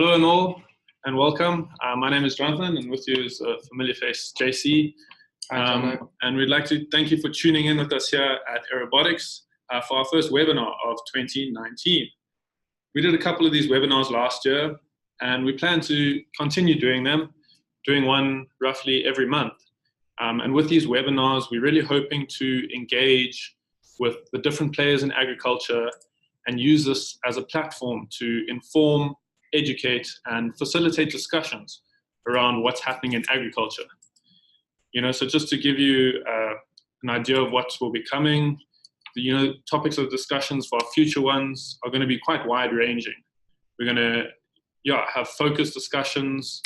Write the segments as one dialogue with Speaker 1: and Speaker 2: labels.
Speaker 1: Hello and all, and welcome. My name is Jonathan, and with you is a familiar face, JC. And we'd like to thank you for tuning in with us here at Aerobotics for our first webinar of 2019. We did a couple of these webinars last year, and we plan to continue doing them, doing one roughly every month. And with these webinars, we're really hoping to engage with the different players in agriculture and use this as a platform to inform, educate, and facilitate discussions around what's happening in agriculture. So just to give you an idea of what will be coming, topics of discussions for our future ones are going to be quite wide-ranging. We're going to have focused discussions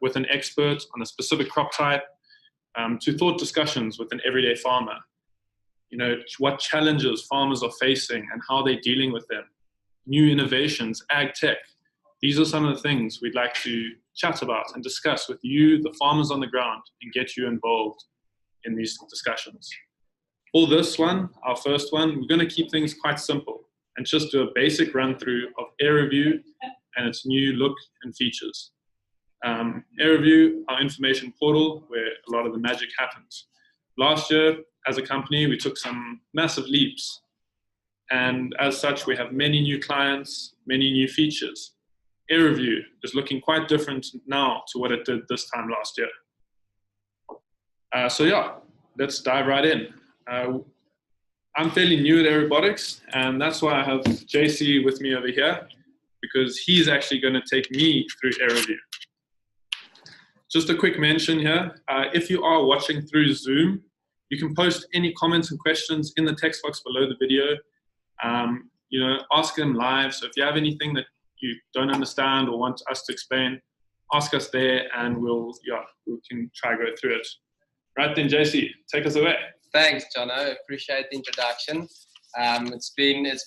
Speaker 1: with an expert on a specific crop type, to thought discussions with an everyday farmer. What challenges farmers are facing and how they're dealing with them. New innovations, ag tech. These are some of the things we'd like to chat about and discuss with you, the farmers on the ground, and get you involved in these discussions. For this one, our first one, we're going to keep things quite simple and just do a basic run-through of Aeroview and its new look and features. Aeroview, our information portal where a lot of the magic happens. Last year, as a company, we took some massive leaps. And as such, we have many new clients, many new features. Aeroview is looking quite different now to what it did this time last year. Let's dive right in. I'm fairly new at Aerobotics, and that's why I have JC with me over here, because he's actually going to take me through Aeroview. Just a quick mention here, if you are watching through Zoom, you can post any comments and questions in the text box below the video. Ask them live. So if you have anything that you don't understand or want us to explain, ask us there, and we can try to go through it. Right then, JC, take us away.
Speaker 2: Thanks, Jono. Appreciate the introduction. It's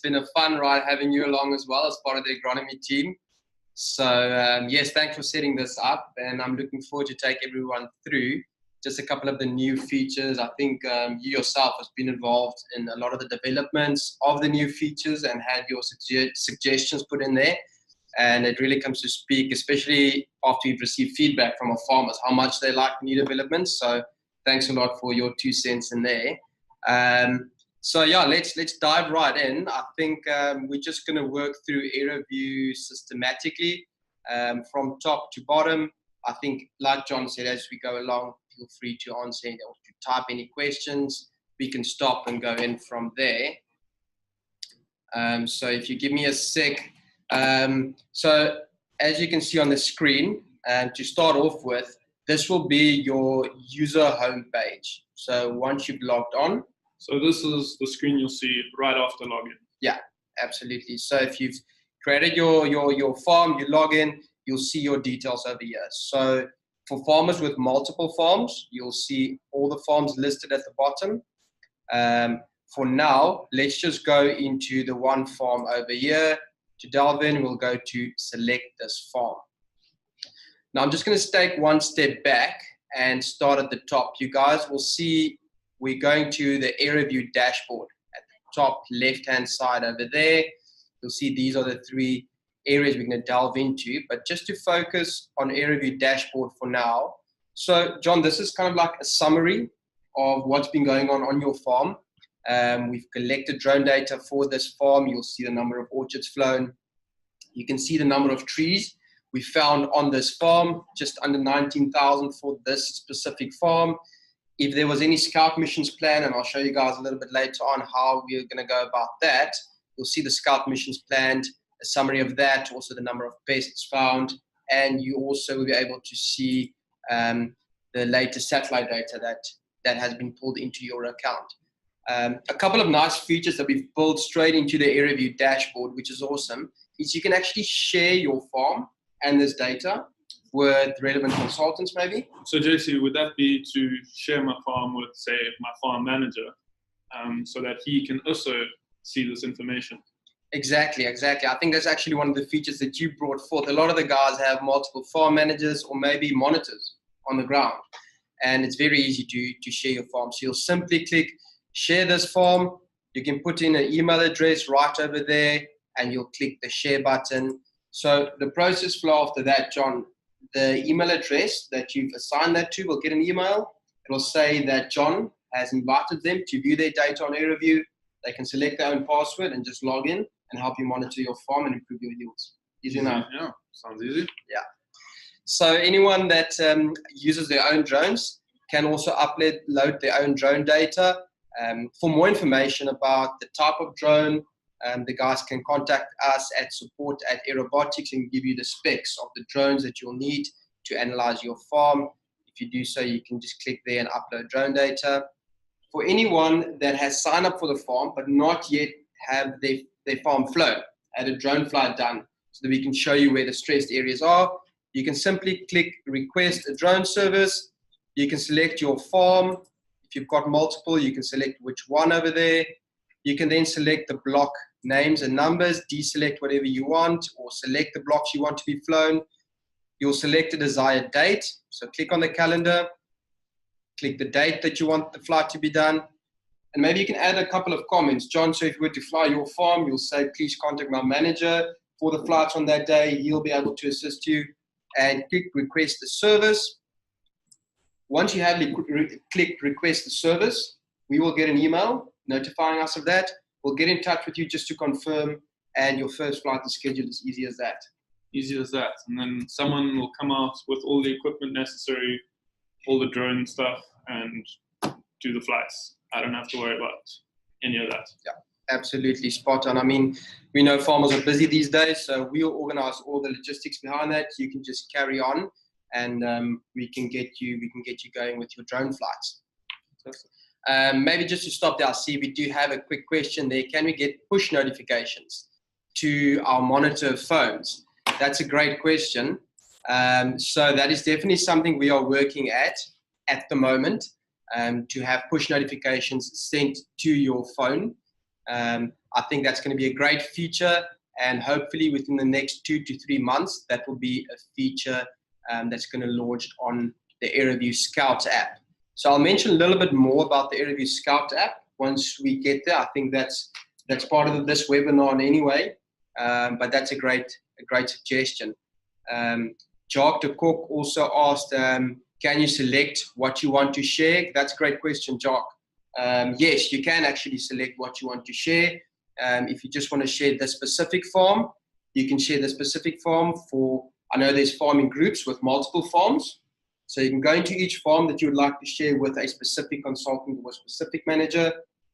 Speaker 2: been a fun ride having you along as well as part of the agronomy team. So yes, thanks for setting this up, and I'm looking forward to take everyone through just a couple of the new features. I think you yourself has been involved in a lot of the developments of the new features and had your suggestions put in there. And it really comes to speak, especially after you've received feedback from our farmers, how much they like new developments. So thanks a lot for your 2 cents in there. Let's dive right in. I think we're just going to work through Aeroview systematically from top to bottom. I think, like John said, as we go along, feel free to answer or to type any questions. We can stop and go in from there. So if you give me a sec. So as you can see on the screen, to start off with, this will be your user homepage. So once you've logged on.
Speaker 1: So this is the screen you'll see right after login.
Speaker 2: Yeah, absolutely. So if you've created your farm, you log in, you'll see your details over here. So for farmers with multiple farms, you'll see all the farms listed at the bottom. For now, let's just go into the one farm over here. To delve in, we'll go to select this farm. Now I'm just going to take one step back and start at the top. You guys will see we're going to the Aeroview dashboard at the top left-hand side over there. You'll see these are the 3 areas we're going to delve into, but just to focus on Aeroview dashboard for now. So John, this is kind of like a summary of what's been going on your farm. We've collected drone data for this farm. You'll see the number of orchards flown. You can see the number of trees we found on this farm, just under 19,000 for this specific farm. If there was any scout missions planned, and I'll show you guys a little bit later on how we're going to go about that, you'll see the scout missions planned, a summary of that, also the number of pests found, and you also will be able to see the latest satellite data that has been pulled into your account. A couple of nice features that we've built straight into the Aeroview dashboard, which is awesome, is you can actually share your farm and this data with relevant consultants maybe.
Speaker 1: So JC, would that be to share my farm with, say, my farm manager, so that he can also see this information?
Speaker 2: Exactly. I think that's actually one of the features that you brought forth. A lot of the guys have multiple farm managers or maybe monitors on the ground, and it's very easy to share your farm. So you'll simply click share this farm. You can put in an email address right over there, and you'll click the share button. So the process flow after that, John, the email address that you've assigned that to will get an email. It will say that John has invited them to view their data on Aeroview. They can select their own password and just log in and help you monitor your farm and improve your yields. Easy enough.
Speaker 1: Yeah, sounds easy.
Speaker 2: Yeah. So anyone that uses their own drones can also upload their own drone data. For more information about the type of drone, the guys can contact us at support@aerobotics and give you the specs of the drones that you'll need to analyze your farm. If you do so, you can just click there and upload drone data. For anyone that has signed up for the farm but not yet have their farm flown, had a drone flight done so that we can show you where the stressed areas are, you can simply click request a drone service. You can select your farm. If you've got multiple, you can select which one over there. You can then select the block names and numbers, deselect whatever you want, or select the blocks you want to be flown. You'll select a desired date. So click on the calendar, click the date that you want the flight to be done. And maybe you can add a couple of comments. John, so if you were to fly your farm, you'll say, please contact my manager for the flights on that day. He'll be able to assist you. And click request the service. Once you have clicked request the service, we will get an email notifying us of that. We'll get in touch with you just to confirm, and your first flight is scheduled. As easy as that.
Speaker 1: Easy as that. And then someone will come out with all the equipment necessary, all the drone stuff, and do the flights. I don't have to worry about any of that.
Speaker 2: Yeah, absolutely spot on. I mean, we know farmers are busy these days, so we'll organize all the logistics behind that. You can just carry on, and we can get you going with your drone flights. Maybe just to stop there, I see we do have a quick question there. Can we get push notifications to our monitor phones? That's a great question. So that is definitely something we are working at the moment, to have push notifications sent to your phone. I think that's going to be a great feature, and hopefully within the next 2 to 3 months, that will be a feature that's going to launch on the Aeroview Scout app. So I'll mention a little bit more about the Aeroview Scout app once we get there. I think that's part of this webinar anyway, but that's a great suggestion. Jacques de Cook also asked, can you select what you want to share? That's a great question, Jacques. Yes, you can actually select what you want to share. If you just want to share the specific farm, you can share the specific farm for, I know there's farming groups with multiple farms. So you can go into each farm that you would like to share with a specific consultant or a specific manager.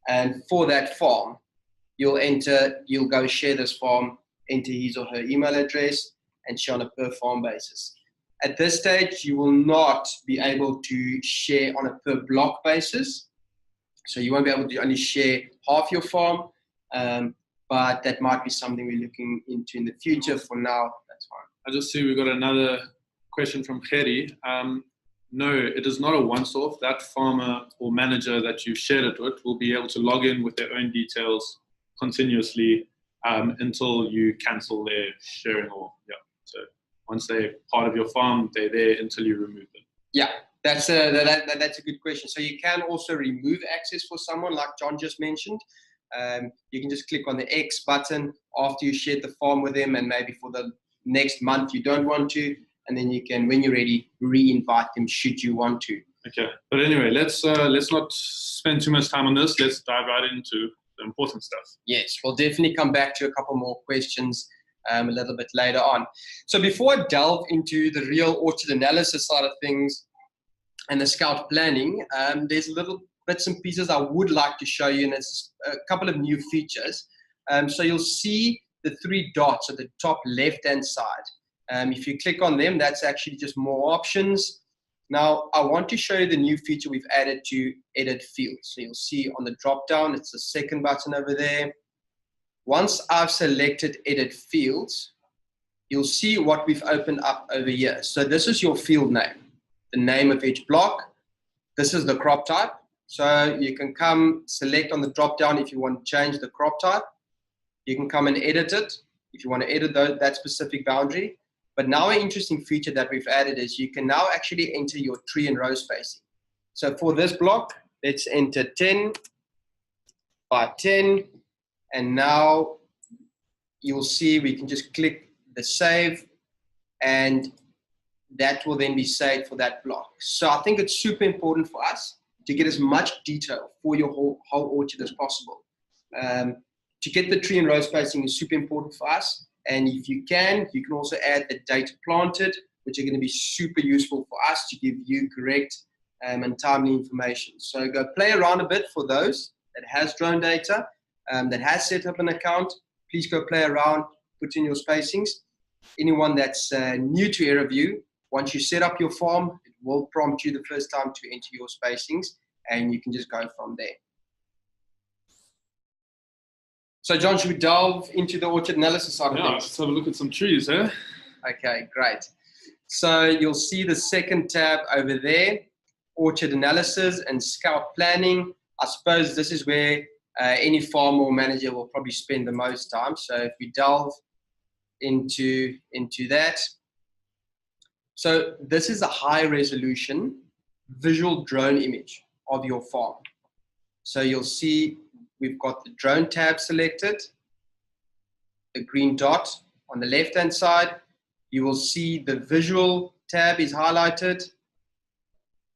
Speaker 2: And for that farm, you'll go share this farm, enter his or her email address, and share on a per farm basis. At this stage, you will not be able to share on a per block basis. So you won't be able to only share half your farm, but that might be something we're looking into in the future. For now, that's fine.
Speaker 1: I just see we've got another question from Kheri. No, it is not a once-off. That farmer or manager that you've shared it with will be able to log in with their own details continuously until you cancel their sharing. So once they're part of your farm, they're there until you remove them.
Speaker 2: Yeah, that's a good question. So you can also remove access for someone, like John just mentioned. You can just click on the X button after you shared the farm with them, and maybe for the next month you don't want to, and then you can, when you're ready, re-invite them should you want to.
Speaker 1: Okay, but anyway, let's not spend too much time on this. Let's dive right into the important stuff.
Speaker 2: Yes, we'll definitely come back to a couple more questions a little bit later on. So before I delve into the real orchard analysis side of things and the scout planning, there's little bits and pieces I would like to show you, and it's a couple of new features. So you'll see the 3 dots at the top left-hand side. If you click on them, that's actually just more options. Now, I want to show you the new feature we've added to edit fields. So you'll see on the drop-down, it's the second button over there. Once I've selected edit fields, you'll see what we've opened up over here. So this is your field name, the name of each block. This is the crop type. So you can come select on the drop-down if you want to change the crop type. You can come and edit it if you want to edit that specific boundary. But now an interesting feature that we've added is you can now actually enter your tree and row spacing. So for this block, let's enter 10 by 10. And now you'll see we can just click the save, and that will then be saved for that block. So I think it's super important for us to get as much detail for your whole orchard as possible. To get the tree and row spacing is super important for us. And if you can also add the date planted, which are going to be super useful for us to give you correct and timely information. So go play around a bit for those that has drone data, that has set up an account. Please go play around, put in your spacings. Anyone that's new to Aeroview, once you set up your farm, it will prompt you the first time to enter your spacings, and you can just go from there. So John, should we delve into the orchard analysis side of things?
Speaker 1: Let's have a look at some trees, eh?
Speaker 2: Okay, great. So you'll see the second tab over there, orchard analysis and scout planning. I suppose this is where any farmer or manager will probably spend the most time. So if we delve into that. So this is a high resolution visual drone image of your farm. So you'll see we've got the drone tab selected, the green dot on the left-hand side. You will see the visual tab is highlighted.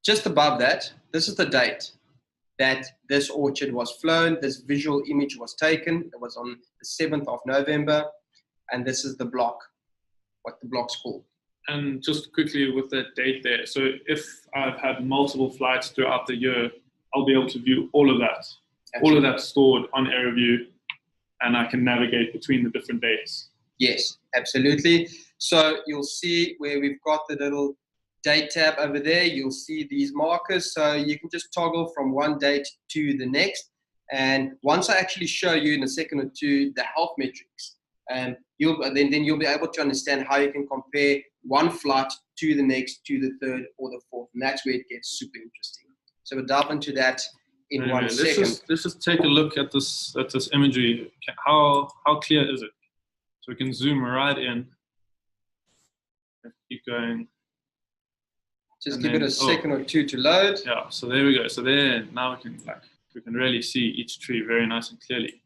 Speaker 2: Just above that, this is the date that this orchard was flown. This visual image was taken. It was on the 7th of November. And this is the block, what the block's called.
Speaker 1: And just quickly with that date there, so if I've had multiple flights throughout the year, I'll be able to view all of that. Absolutely. All of that stored on Aeroview, and I can navigate between the different dates.
Speaker 2: Yes, absolutely. So you'll see where we've got the little date tab over there. You'll see these markers. So you can just toggle from one date to the next. And once I actually show you in a second or two the health metrics, then you'll be able to understand how you can compare one flight to the next, to the third or the fourth. And that's where it gets super interesting. So we'll dive into that in one second.
Speaker 1: Let's just take a look at this imagery. How clear is it? So we can zoom right in. Keep going.
Speaker 2: Just give it a second or two to load.
Speaker 1: Yeah, so there we go. So there, now we can really see each tree very nice and clearly.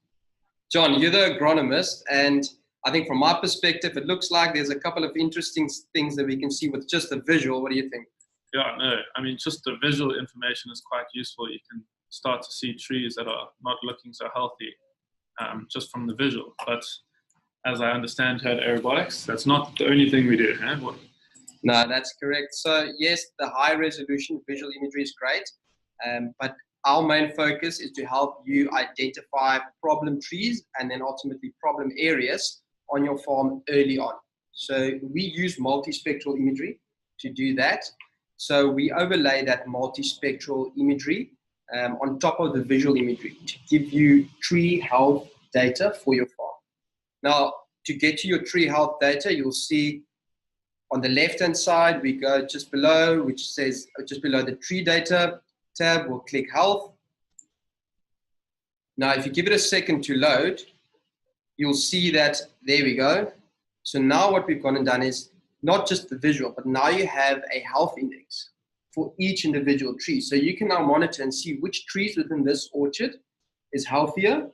Speaker 2: John, you're the agronomist, and I think from my perspective, it looks like there's a couple of interesting things that we can see with just the visual. What do you think?
Speaker 1: Yeah, no, I mean, just the visual information is quite useful. You can start to see trees that are not looking so healthy just from the visual. But as I understand here at Aerobotics, that's not the only thing we do. Huh?
Speaker 2: No, that's correct. So yes, the high resolution visual imagery is great, but our main focus is to help you identify problem trees and then ultimately problem areas on your farm early on. So we use multispectral imagery to do that. So we overlay that multispectral imagery on top of the visual imagery to give you tree health data for your farm. Now, to get to your tree health data, you'll see on the left-hand side, we go just below, which says just below the tree data tab, we'll click health. Now, if you give it a second to load, you'll see that, there we go. So now what we've gone and done is not just the visual, but now you have a health index for each individual tree. So you can now monitor and see which trees within this orchard is healthier,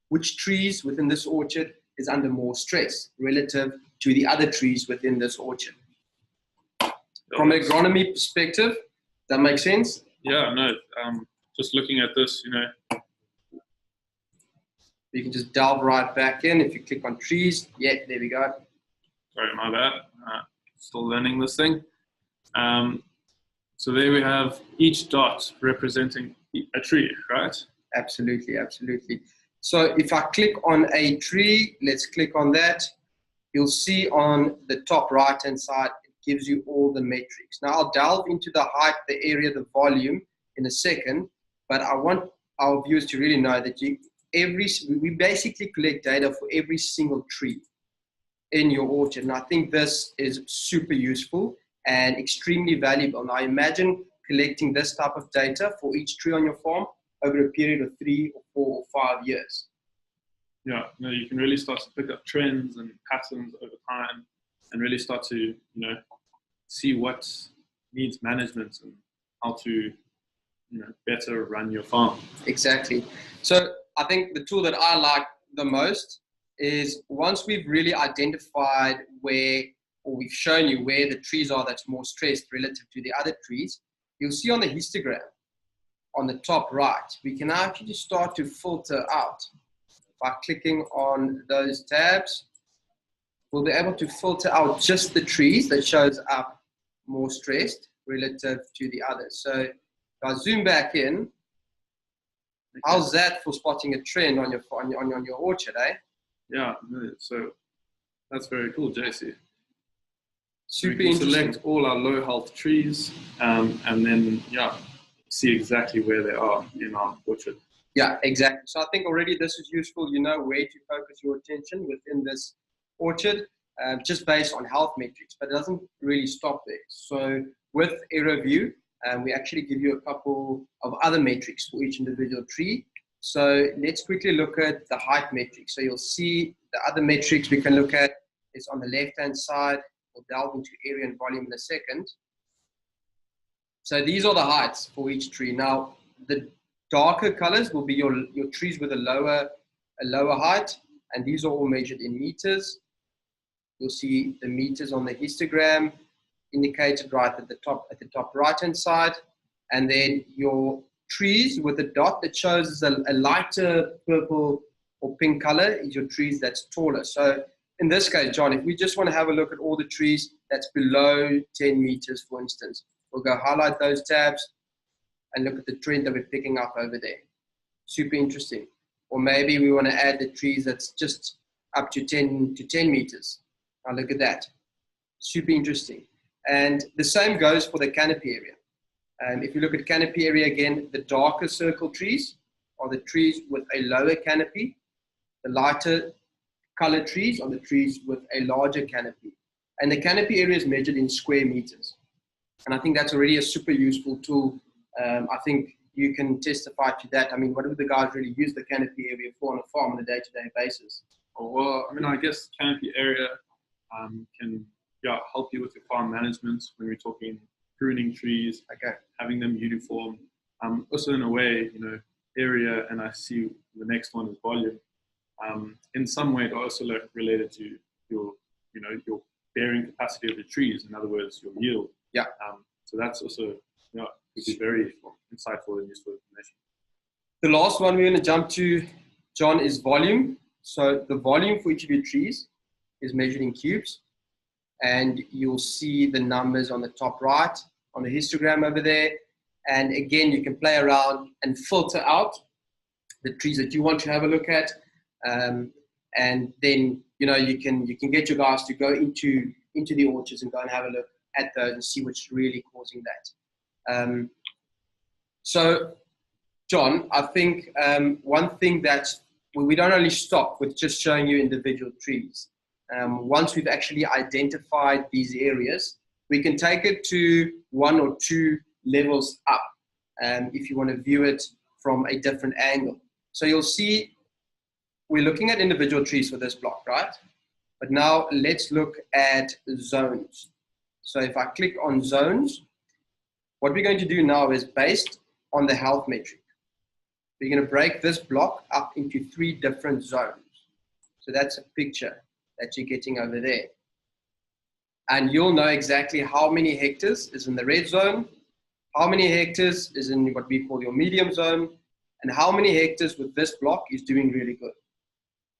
Speaker 2: which trees within this orchard is under more stress relative to the other trees within this orchard. From an agronomy perspective, does that make sense?
Speaker 1: Yeah, no, just looking at this,
Speaker 2: you can just delve right back in. If you click on trees, yeah, there we go.
Speaker 1: Sorry, my bad. Still learning this thing. So there we have each dot representing a tree, right?
Speaker 2: Absolutely, absolutely. So if I click on a tree, let's click on that. You'll see on the top right-hand side, it gives you all the metrics. Now I'll delve into the height, the area, the volume in a second, but I want our viewers to really know that we basically collect data for every single tree in your orchard. And I think this is super useful and extremely valuable. Now imagine collecting this type of data for each tree on your farm over a period of 3 or 4 or 5 years.
Speaker 1: Yeah, no, you can really start to pick up trends and patterns over time and really start to, see what needs management and how to, better run your farm.
Speaker 2: Exactly. So I think the tool that I like the most is once we've really identified where, or we've shown you where the trees are that's more stressed relative to the other trees, you'll see on the histogram on the top right, we can actually start to filter out by clicking on those tabs. We'll be able to filter out just the trees that shows up more stressed relative to the others. So if I zoom back in, how's that for spotting a trend on your orchard, eh?
Speaker 1: Yeah, so that's very cool, JC.
Speaker 2: Super
Speaker 1: we can
Speaker 2: interesting.
Speaker 1: Select all our low health trees, and then see exactly where they are in our orchard.
Speaker 2: Yeah, exactly. So I think already this is useful. You know where to focus your attention within this orchard, just based on health metrics, but it doesn't really stop there. So with Aeroview, we actually give you a couple of other metrics for each individual tree. So let's quickly look at the height metric. So you'll see the other metrics we can look at is on the left-hand side. We'll delve into area and volume in a second. So these are the heights for each tree. Now, the darker colors will be your trees with a lower height, and these are all measured in meters. You'll see the meters on the histogram indicated right at the top right-hand side, and then your trees with a dot that shows a lighter purple or pink color is your trees that's taller. So in this case, John, if we just want to have a look at all the trees that's below 10 meters, for instance, we'll go highlight those tabs and look at the trend that we're picking up over there. Super interesting. Or maybe we want to add the trees that's just up to 10 meters. Now look at that. Super interesting. And the same goes for the canopy area. If you look at canopy area again, the darker circle trees are the trees with a lower canopy. The lighter colored trees are the trees with a larger canopy. And the canopy area is measured in square meters. And I think that's already a super useful tool. I think you can testify to that. I mean, what do the guys really use the canopy area for on a farm on a day-to-day basis?
Speaker 1: Well, I mean, I guess canopy area can help you with your farm management when we're talking pruning trees, having them uniform. Also, in a way, area, and I see the next one is volume. In some way, they're also related to your bearing capacity of the trees. In other words, your yield.
Speaker 2: Yeah.
Speaker 1: So that's also could be very insightful and useful information.
Speaker 2: The last one we're going to jump to, John, is volume. So the volume for each of your trees is measured in cubes, and you'll see the numbers on the top right on the histogram over there. And again, you can play around and filter out the trees that you want to have a look at, and then you can get your guys to go into the orchards and go and have a look at those and see what's really causing that. So, John, I think one thing that we don't only stop with just showing you individual trees. Once we've actually identified these areas, we can take it to 1 or 2 levels up if you want to view it from a different angle. So you'll see we're looking at individual trees for this block, right? But now let's look at zones. So if I click on zones, what we're going to do now is based on the health metric. We're going to break this block up into 3 different zones. So that's a picture that you're getting over there. And you'll know exactly how many hectares is in the red zone, how many hectares is in what we call your medium zone, and how many hectares with this block is doing really good.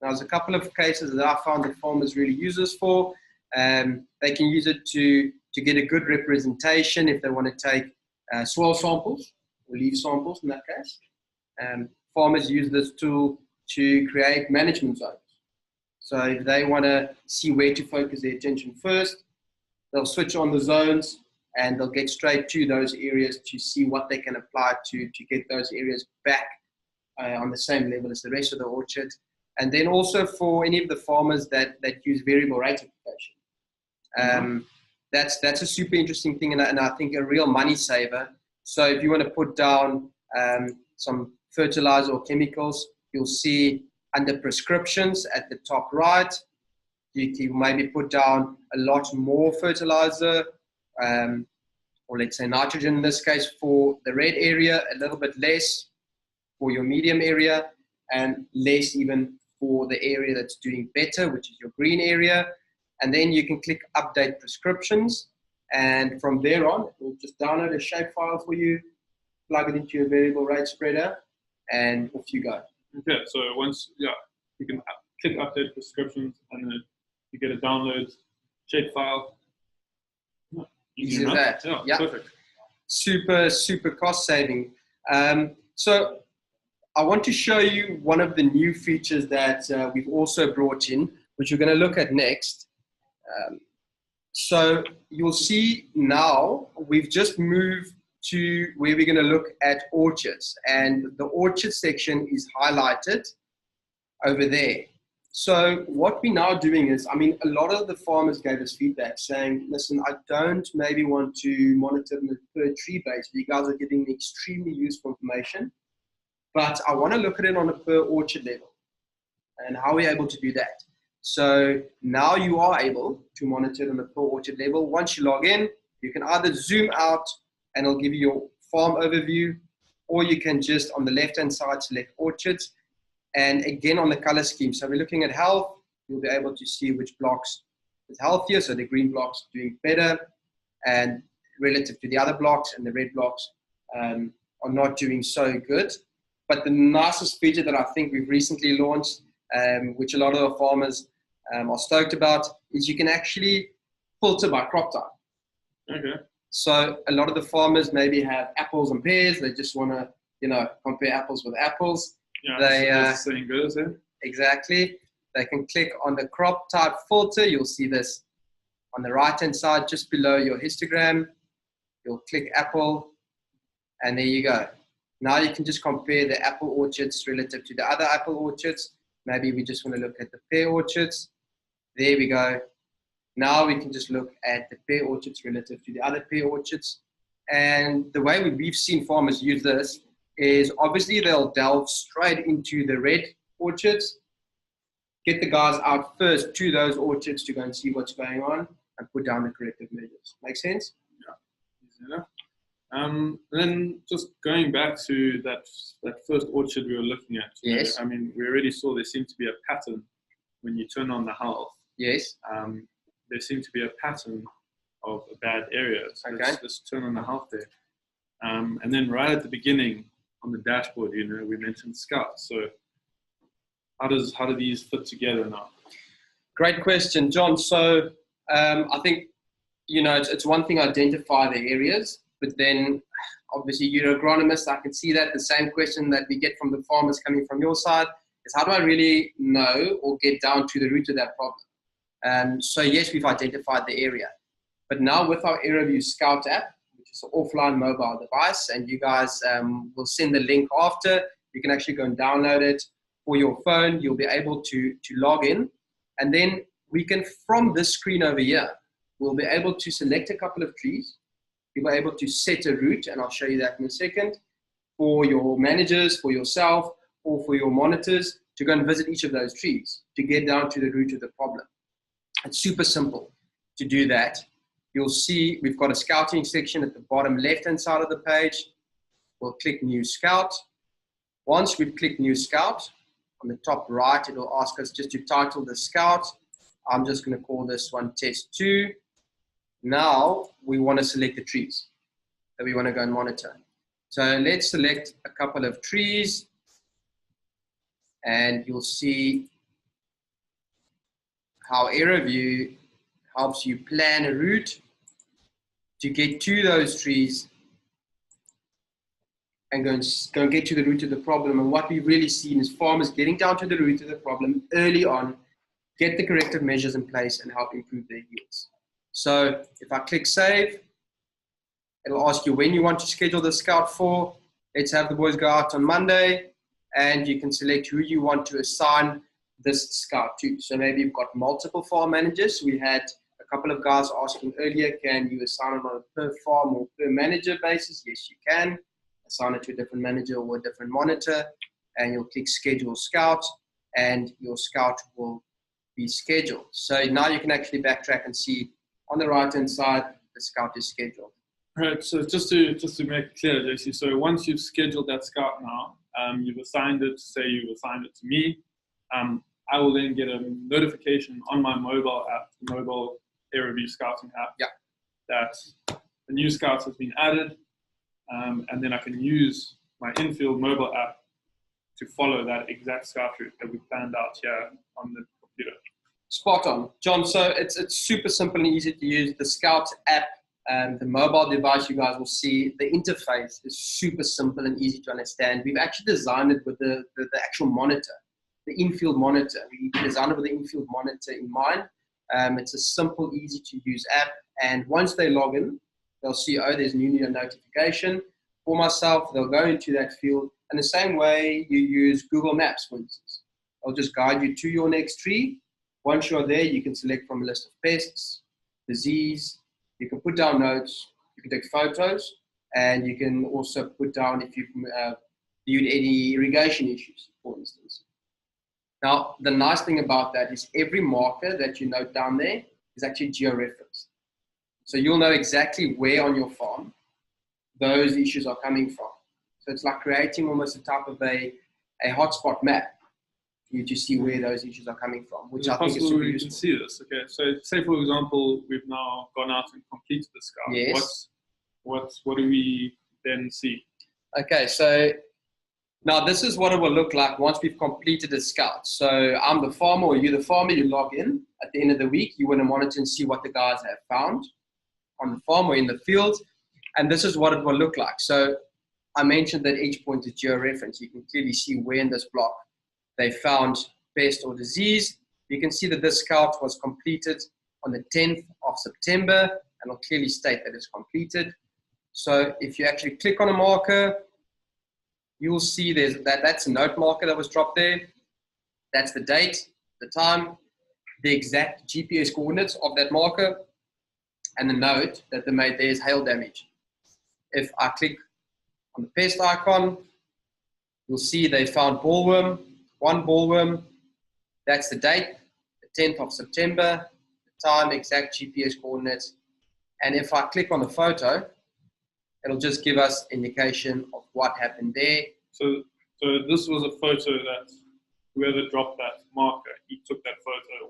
Speaker 2: Now, there's a couple of cases that I found that farmers really use this for. They can use it to get a good representation if they want to take soil samples or leaf samples in that case. Farmers use this tool to create management zones. So if they want to see where to focus their attention first, they'll switch on the zones and they'll get straight to those areas to see what they can apply to get those areas back on the same level as the rest of the orchard. And then also for any of the farmers that use variable rate application. That's a super interesting thing, and I think a real money saver. So if you want to put down some fertilizer or chemicals, you'll see under prescriptions at the top right, you can maybe put down a lot more fertilizer, or let's say nitrogen in this case for the red area, a little bit less for your medium area, and less even for the area that's doing better, which is your green area. And then you can click update prescriptions. And from there on, it will just download a shapefile for you, plug it into your variable rate spreader, and off you go.
Speaker 1: Okay, so once, you can click update prescriptions, and then you get a download shapefile.
Speaker 2: Easy as that.
Speaker 1: Yeah, perfect.
Speaker 2: Super cost saving. So I want to show you one of the new features that we've also brought in, which we're going to look at next. So you'll see now we've just moved to where we're going to look at orchards, and the orchard section is highlighted over there. So what we're now doing is, I mean, a lot of the farmers gave us feedback saying, listen, I don't maybe want to monitor on a per tree base. You guys are giving me extremely useful information, but I want to look at it on a per orchard level. And how are we able to do that? So now you are able to monitor it on a per orchard level. Once you log in, you can either zoom out and it'll give you your farm overview, or you can just on the left-hand side select orchards. And again, on the color scheme. So we're looking at health. You'll be able to see which blocks is healthier. So the green blocks doing better and relative to the other blocks, and the red blocks are not doing so good. But the nicest feature that I think we've recently launched, which a lot of the farmers are stoked about, is you can actually filter by crop type.
Speaker 1: Okay.
Speaker 2: So a lot of the farmers maybe have apples and pears. They just want to, compare apples with apples.
Speaker 1: Yeah, saying good, is it?
Speaker 2: Exactly. They can click on the crop type filter. You'll see this on the right-hand side, just below your histogram. You'll click apple, and there you go. Now you can just compare the apple orchards relative to the other apple orchards. Maybe we just want to look at the pear orchards. There we go. Now we can just look at the pear orchards relative to the other pear orchards. And the way we've seen farmers use this is obviously they'll delve straight into the red orchards, get the guys out first to those orchards to go and see what's going on and put down the corrective measures. Make sense?
Speaker 1: Yeah. Then just going back to that first orchard we were looking at.
Speaker 2: Yes.
Speaker 1: I mean, we already saw there seemed to be a pattern when you turn on the health.
Speaker 2: Yes.
Speaker 1: There seemed to be a pattern of a bad area. So
Speaker 2: okay.
Speaker 1: let's turn on the health there. And then right at the beginning on the dashboard, we mentioned scouts. So how do these fit together now?
Speaker 2: Great question, John. So I think, it's one thing to identify the areas, but then obviously you're an agronomist. I can see that the same question that we get from the farmers coming from your side is, how do I really know or get down to the root of that problem? So yes, we've identified the area, but now with our Aeroview Scout app, which is an offline mobile device, and you guys will send the link after, you can actually go and download it for your phone. You'll be able to log in, and then we can, from this screen over here, we'll be able to select a couple of trees. You'll be able to set a route, and I'll show you that in a second, for your managers, for yourself, or for your monitors to go and visit each of those trees to get down to the root of the problem. It's super simple to do that. You'll see we've got a scouting section at the bottom left-hand side of the page. We'll click New Scout. Once we click New Scout, on the top right, it will ask us just to title the scout. I'm just going to call this one Test 2. Now we want to select the trees that we want to go and monitor. So let's select a couple of trees, and you'll see how Aeroview helps you plan a route to get to those trees and go and get to the root of the problem. And what we've really seen is farmers getting down to the root of the problem early on, get the corrective measures in place, and help improve their yields. So if I click Save, it'll ask you when you want to schedule the scout for. Let's have the boys go out on Monday, and you can select who you want to assign this scout to. So maybe you've got multiple farm managers. We had a couple of guys asking earlier, can you assign it on a per farm or per manager basis? Yes, you can. Assign it to a different manager or a different monitor, and you'll click Schedule Scout, and your scout will be scheduled. So now you can actually backtrack and see on the right-hand side, the scout is scheduled.
Speaker 1: Right, so just to make it clear, JC, so once you've scheduled that scout now, you've assigned it, say you've assigned it to me, I will then get a notification on my mobile app, the mobile Aeroview scouting app, that the new scouts has been added, and then I can use my infield mobile app to follow that exact scout route that we planned out here on the computer.
Speaker 2: Spot on, John. So it's super simple and easy to use. The Scout app, the mobile device, you guys will see the interface is super simple and easy to understand. We've actually designed it with the actual monitor, the infield monitor. We designed it with the infield monitor in mind. It's a simple, easy to use app. And once they log in, they'll see, oh, there's a new notification for myself. They'll go into that field. And the same way you use Google Maps, for instance. They'll just guide you to your next tree. Once you're there, you can select from a list of pests, disease. You can put down notes. You can take photos. And you can also put down if you've viewed any irrigation issues, for instance. Now, the nice thing about that is every marker that you note down there is actually georeferenced. So you'll know exactly where on your farm those issues are coming from. So it's like creating almost a type of a hotspot map for you to see where those issues are coming from, which I think is super useful.
Speaker 1: You can see this. Okay, so say for example, we've now gone out and completed the scout.
Speaker 2: Yes.
Speaker 1: What do we then see?
Speaker 2: Okay, so now this is what it will look like once we've completed the scout. So I'm the farmer, or you're the farmer, you log in. At the end of the week, you want to monitor and see what the guys have found on the farm or in the field. And this is what it will look like. So I mentioned that each point is georeferenced. You can clearly see where in this block they found pest or disease. You can see that this scout was completed on the 10th of September, and it'll clearly state that it's completed. So if you actually click on a marker, you will see that's a note marker that was dropped there. That's the date, the time, the exact GPS coordinates of that marker, and the note that they made there is hail damage. If I click on the pest icon, you'll see they found bollworm, one bollworm. That's the date, the 10th of September, the time, exact GPS coordinates. And if I click on the photo, it'll just give us indication of what happened there.
Speaker 1: So this was a photo that whoever dropped that marker, he took that photo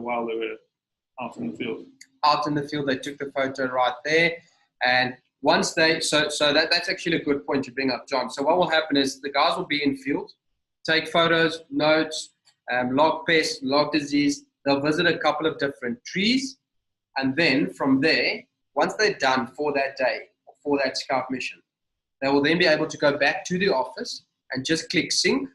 Speaker 1: while they were out in the field.
Speaker 2: Out in the field, they took the photo right there. And once they, so that's actually a good point to bring up, John. So what will happen is the guys will be in field, take photos, notes, log pest, log disease. They'll visit a couple of different trees. And then from there, once they're done for that day, or for that scout mission, they will then be able to go back to the office and just click sync.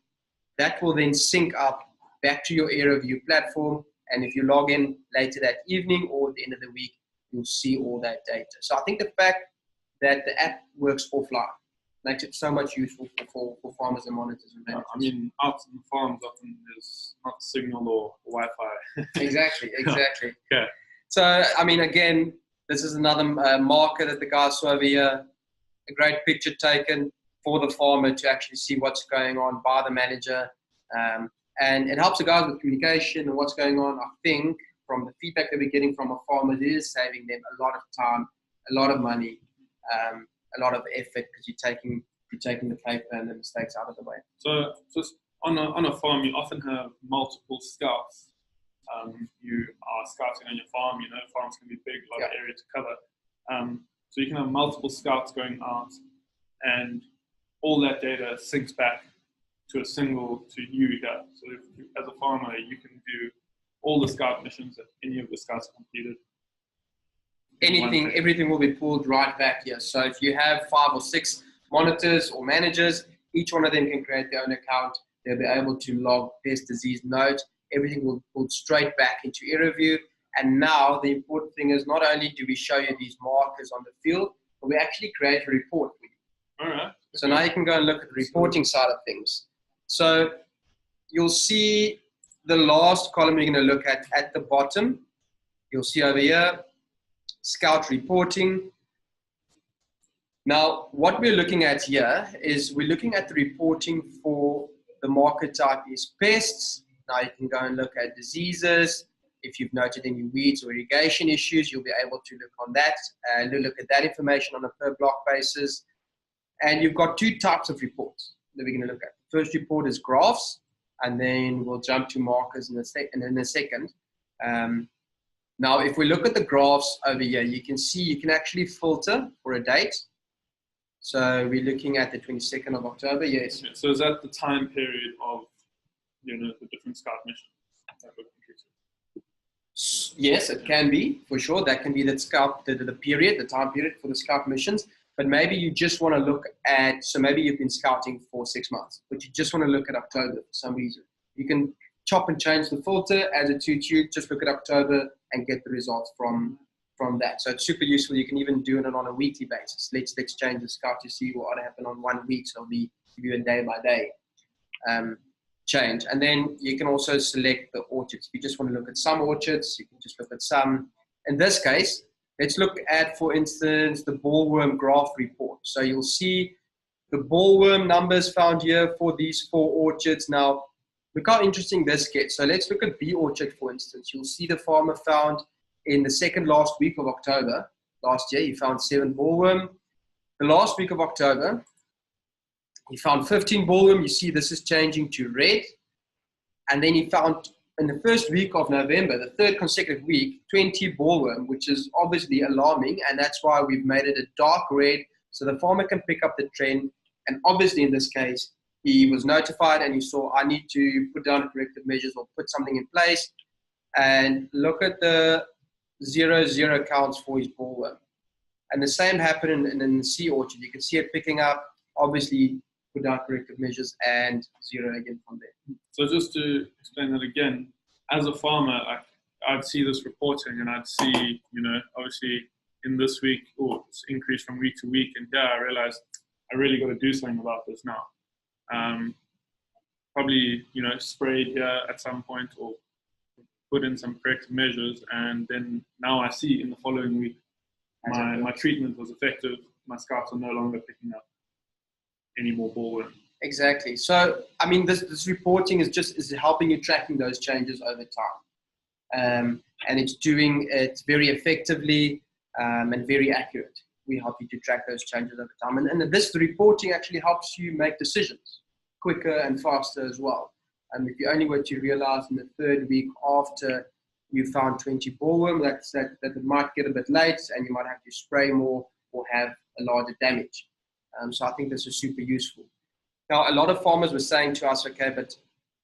Speaker 2: That will then sync up back to your Aeroview platform. And if you log in later that evening or at the end of the week, you'll see all that data. So I think the fact that the app works offline makes it so much useful for farmers and monitors and managers.
Speaker 1: I mean, out in the farms often there's not signal or Wi-Fi.
Speaker 2: Exactly.
Speaker 1: Okay.
Speaker 2: So, I mean, again, this is another marker that the guys saw over here. A great picture taken for the farmer to actually see what's going on by the manager. And it helps the guys with communication and what's going on. I think from the feedback that we're getting from our farmers, it is saving them a lot of time, a lot of money, a lot of effort, because you're taking the paper and the mistakes out of the way.
Speaker 1: So just on a farm, you often have multiple scouts. You are scouting on your farm. You know, farms can be big, a lot of area to cover. So you can have multiple scouts going out, and all that data syncs back to you here. So if, as a farmer, you can view all the scout missions that any of the scouts completed.
Speaker 2: Everything will be pulled right back here. So if you have 5 or 6 monitors or managers, each one of them can create their own account. They'll be able to log pest, disease, note. Everything will be pulled straight back into Aeroview. And now the important thing is not only do we show you these markers on the field, but we actually create a report for you.
Speaker 1: All right.
Speaker 2: So now you can go and look at the reporting side of things. So you'll see the last column you're going to look at the bottom. You'll see over here, scout reporting. Now, what we're looking at here is we're looking at the reporting for the marker type is pests. Now you can go and look at diseases. If you've noted any weeds or irrigation issues, you'll be able to look on that and look at that information on a per block basis. And you've got 2 types of reports that we're going to look at. The first report is graphs. and then we'll jump to markers in a second. Now, if we look at the graphs over here, you can see you can actually filter for a date. So we're looking at the 22nd of October, yes.
Speaker 1: Yeah, so is that the time period of, the different scout missions that were completed?
Speaker 2: Yes, it can be, for sure. That can be the scout, the period, the time period for the scout missions. But maybe you just want to look at, so maybe you've been scouting for 6 months, but you just want to look at October for some reason. You can chop and change the filter as it suits you, just look at October and get the results from that. So it's super useful. You can even do it on a weekly basis. Let's change the scout to see what happened on 1 week. So it'll be give you a day by day change. And then you can also select the orchards. If you just want to look at some orchards, you can just look at some. In this case, let's look at, for instance, the bollworm graph report. So you'll see the bollworm numbers found here for these 4 orchards. Now, look how interesting this gets. So let's look at B orchard, for instance. You'll see the farmer found in the second last week of October last year, he found 7 bollworm. The last week of October, he found 15 bollworm. You see this is changing to red. And then he found in the first week of November, the 3rd consecutive week, 20 bollworm, which is obviously alarming. And that's why we've made it a dark red so the farmer can pick up the trend. And obviously in this case, he was notified and he saw, I need to put down corrective measures or put something in place. And look at the 0 counts for his bollworm. And the same happened in the C orchard. You can see it picking up, obviously put down corrective measures, and 0 again from there.
Speaker 1: So just to explain that again, as a farmer, I'd see this reporting and I'd see, obviously in this week, it's increased from week to week. And I realized I really got to do something about this now. Probably, sprayed here at some point or put in some corrective measures. And then now I see in the following week, my treatment was effective. My scouts are no longer picking up any more bollworm.
Speaker 2: Exactly. So, I mean, this reporting is helping you tracking those changes over time. And it's doing it very effectively and very accurate. We help you to track those changes over time. And this reporting actually helps you make decisions quicker and faster as well. And if you only were to realize in the 3rd week after you found 20 bollworm, that it might get a bit late and you might have to spray more or have a larger damage. So I think this is super useful. Now, a lot of farmers were saying to us, okay, but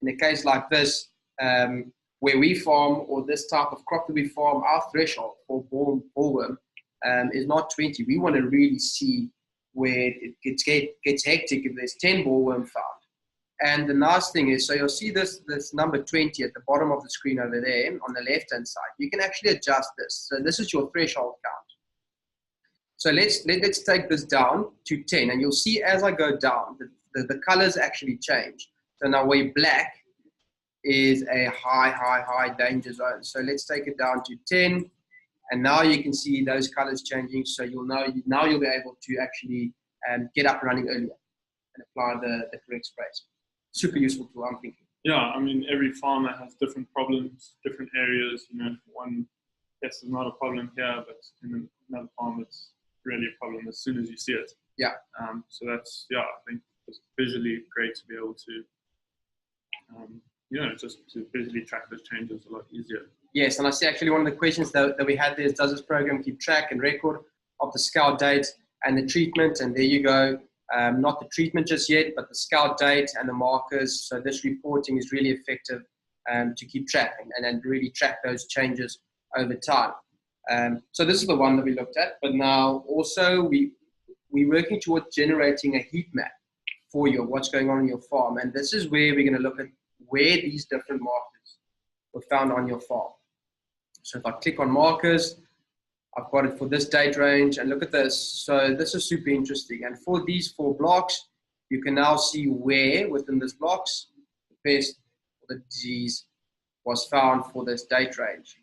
Speaker 2: in a case like this, where we farm or this type of crop that we farm, our threshold for bollworm is not 20. We want to really see where it gets hectic if there's 10 bollworm found. And the nice thing is, so you'll see this number 20 at the bottom of the screen over there on the left-hand side. You can actually adjust this. So this is your threshold count. So let's take this down to 10. And you'll see as I go down, the colors actually change. So now where black is a high danger zone. So let's take it down to 10. And now you can see those colors changing. So you'll know, now you'll be able to actually get up and running earlier and apply the correct sprays. Super useful tool, I'm thinking.
Speaker 1: Yeah, I mean, every farmer has different problems, different areas. One, yes, is not a problem here, but in another farm, it's really a problem as soon as you see it.
Speaker 2: Yeah.
Speaker 1: So that's, I think it's visually great to be able to, just to visually track those changes a lot easier.
Speaker 2: Yes, and I see actually one of the questions that we had there is, does this program keep track and record of the scout date and the treatment? And there you go. Not the treatment just yet, but the scout date and the markers. So this reporting is really effective to keep track and really track those changes over time. So this is the one that we looked at, but now also we're working towards generating a heat map for you of what's going on in your farm. And this is where we're going to look at where these different markers were found on your farm. So if I click on markers, I've got it for this date range, and look at this. So this is super interesting. And for these 4 blocks, you can now see where within this blocks the pest or the disease was found for this date range.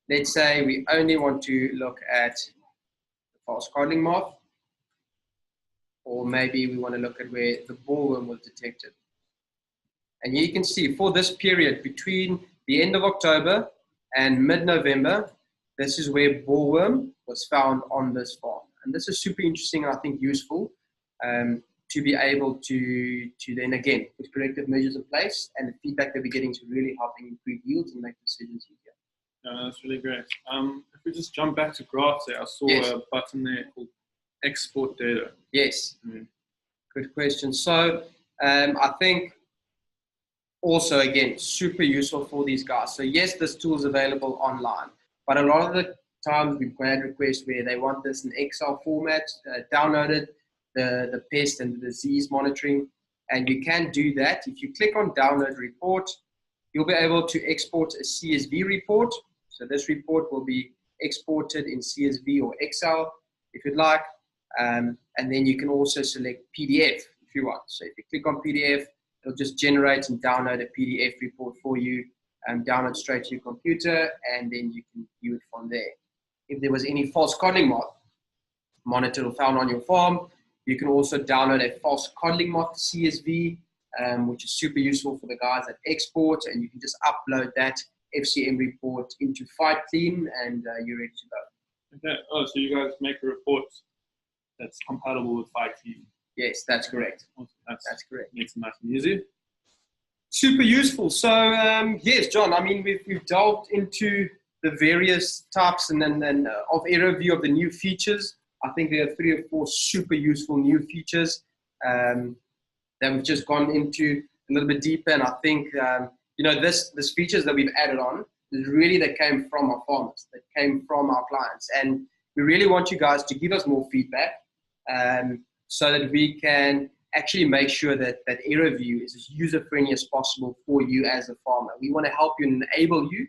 Speaker 2: Let's say we only want to look at the false codling moth, or maybe we want to look at where the bollworm was detected. And here you can see for this period between the end of October and mid-November, this is where bollworm was found on this farm. And this is super interesting and I think useful. to be able to then again put corrective measures in place, and the feedback that we're getting to really helping improve yields and make decisions easier.
Speaker 1: Yeah, that's really great. If we just jump back to graphs there, I saw a button there called export data.
Speaker 2: Yes, good question. So I think also, again, super useful for these guys. So yes, this tool is available online, but a lot of the times we've had requests where they want this in Excel format, downloaded, the pest and the disease monitoring, and you can do that. If you click on download report, you'll be able to export a CSV report. So this report will be exported in CSV or Excel if you'd like, and then you can also select PDF if you want. So if you click on PDF, it'll just generate and download a PDF report for you, download straight to your computer, and then you can view it from there. If there was any false codling moth monitored or found on your farm, you can also download a false codling moth CSV, which is super useful for the guys that export, and you can just upload that FCM report into FightClean, and you're ready to go.
Speaker 1: Okay. Oh, so you guys make a report that's compatible with FightClean?
Speaker 2: Yes, that's correct.
Speaker 1: Awesome.
Speaker 2: That's correct.
Speaker 1: Makes it nice and easy.
Speaker 2: Super useful. So yes, John, I mean, we've delved into the various types and then of Aeroview, of the new features. I think there are 3 or 4 super useful new features that we've just gone into a little bit deeper. And I think, this features that we've added on is really that came from our farmers, that came from our clients. And we really want you guys to give us more feedback so that we can actually make sure that Aeroview is as user-friendly as possible for you as a farmer. We want to help you and enable you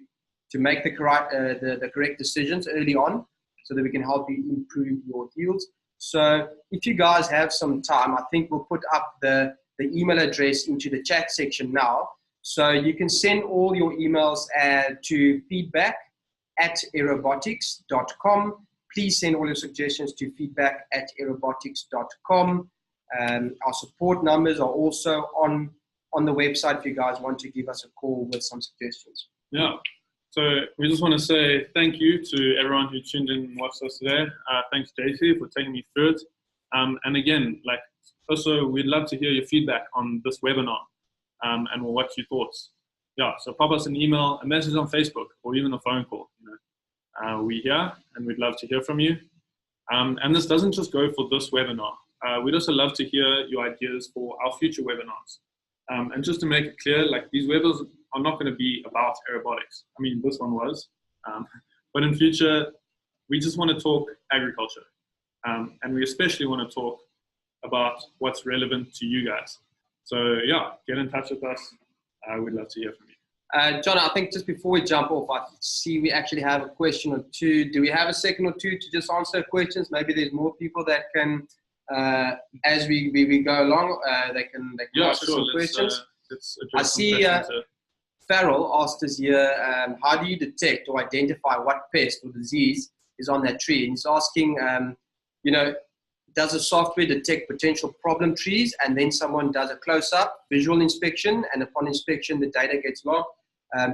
Speaker 2: to make the correct decisions early on so that we can help you improve your yields. So if you guys have some time, I think we'll put up the email address into the chat section now. So you can send all your emails to feedback@aerobotics.com. Please send all your suggestions to feedback@aerobotics.com. Our support numbers are also on the website if you guys want to give us a call with some suggestions.
Speaker 1: Yeah. So we just want to say thank you to everyone who tuned in and watched us today. Thanks, JC, for taking me through it. And again, also, we'd love to hear your feedback on this webinar and what you thought. Yeah, so pop us an email, a message on Facebook, or even a phone call. We're here, and we'd love to hear from you. And this doesn't just go for this webinar. We'd also love to hear your ideas for our future webinars. And just to make it clear, these webinars are not going to be about aerobotics. I mean, this one was. But in future, we just want to talk agriculture. And we especially want to talk about what's relevant to you guys. So yeah, get in touch with us. We'd love to hear from you.
Speaker 2: John, I think just before we jump off, I see we actually have a question or two. Do we have a second or two to just answer questions? Maybe there's more people that can, as we go along, they can ask us some questions. I see Farrell asked us here, how do you detect or identify what pest or disease is on that tree? And he's asking, does the software detect potential problem trees, and then someone does a close-up visual inspection, and upon inspection, the data gets logged?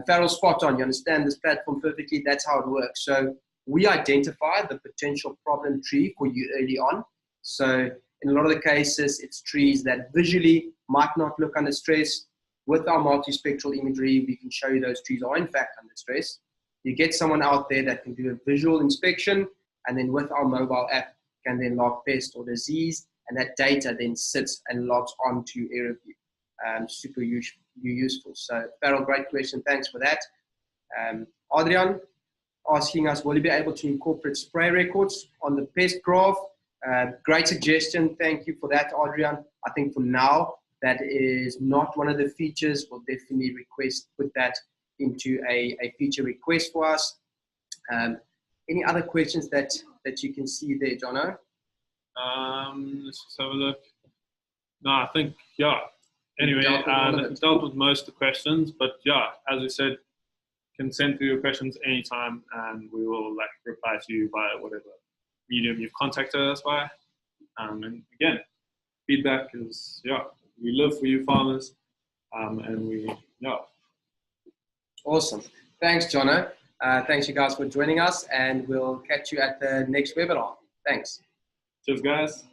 Speaker 2: Farrell, spot on. You understand this platform perfectly. That's how it works. So we identify the potential problem tree for you early on. So in a lot of the cases, it's trees that visually might not look under stress. With our multispectral imagery, we can show you those trees are in fact under stress. You get someone out there that can do a visual inspection, and then with our mobile app, can then log pest or disease, and that data then sits and logs onto Aeroview. Super useful. So Farrell, great question. Thanks for that. Adrian asking us, will you be able to incorporate spray records on the pest graph? Great suggestion. Thank you for that, Adrian. I think for now, that is not one of the features. We'll definitely put that into a feature request for us. Any other questions that you can see there, Jono?
Speaker 1: Let's just have a look. No, I think, yeah. Anyway, dealt with most of the questions, but yeah, as I said, can send through your questions anytime, and we will reply to you via whatever medium you've contacted us by. And again, feedback is, we live for you farmers, and
Speaker 2: Awesome. Thanks, Jono. Thanks you guys for joining us, and we'll catch you at the next webinar. Thanks.
Speaker 1: Cheers, guys.